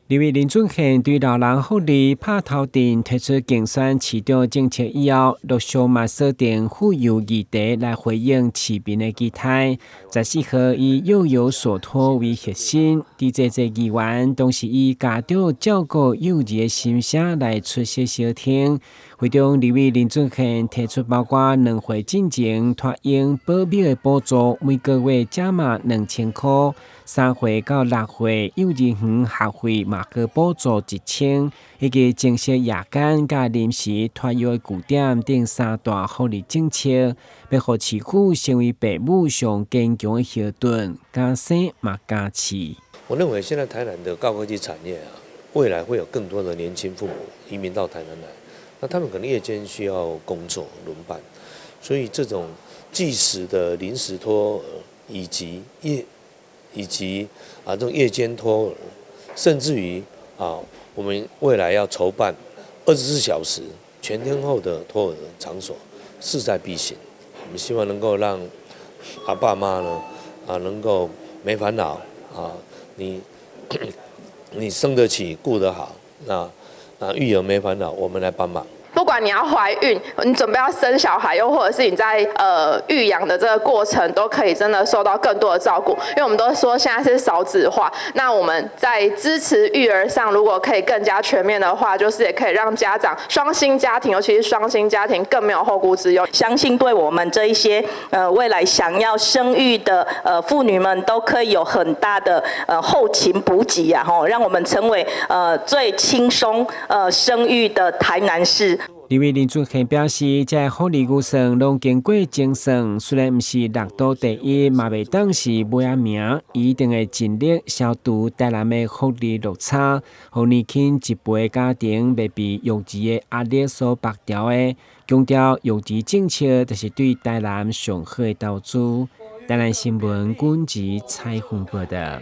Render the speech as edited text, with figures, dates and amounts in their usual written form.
立委林俊宪对老人福利拍头阵推出竞选市长政策以后，陆续嘛锁定妇幼议题来回应市民的期待。14号以幼有所托为核心，伫这些议员都是以家长照顾幼儿的心声来出席收听。会中立委林俊宪提出包括2岁进前托婴保姆的补助，每个月加码2000块；3岁到6岁幼儿园学费嘛个补助1000，以及正式夜间甲临时托育的据点等3大福利政策，要互市区成为父母上坚强的后盾，加生嘛加持。我认为现在台南的高科技产业未来会有更多的年轻父母移民到台南来。那他们可能夜间需要工作轮班，所以这种即时的临时托儿，以及这种夜间托儿，甚至于我们未来要筹办24小时全天候的托儿场所，势在必行。我们希望能够让爸妈呢能够没烦恼你生得起顾得好，那育儿没烦恼，我们来帮忙。不管你要怀孕，你准备要生小孩，又或者是你在育养的这个过程，都可以真的受到更多的照顾。因为我们都说现在是少子化，那我们在支持育儿上，如果可以更加全面的话，就是也可以让家长双薪家庭，尤其是双薪家庭更没有后顾之忧。相信对我们这一些未来想要生育的妇女们，都可以有很大的后勤补给让我们成为最轻松生育的台南市。立委林俊宪表示，这福利预算拢经过精算，虽然不是6都第一，嘛袂当是尾名，一定会尽力消除台南的福利落差，让年轻一辈家庭袂被育儿的压力所绑掉的。强调育儿政策就是对台南上好的投资。台南新闻管制采访报道。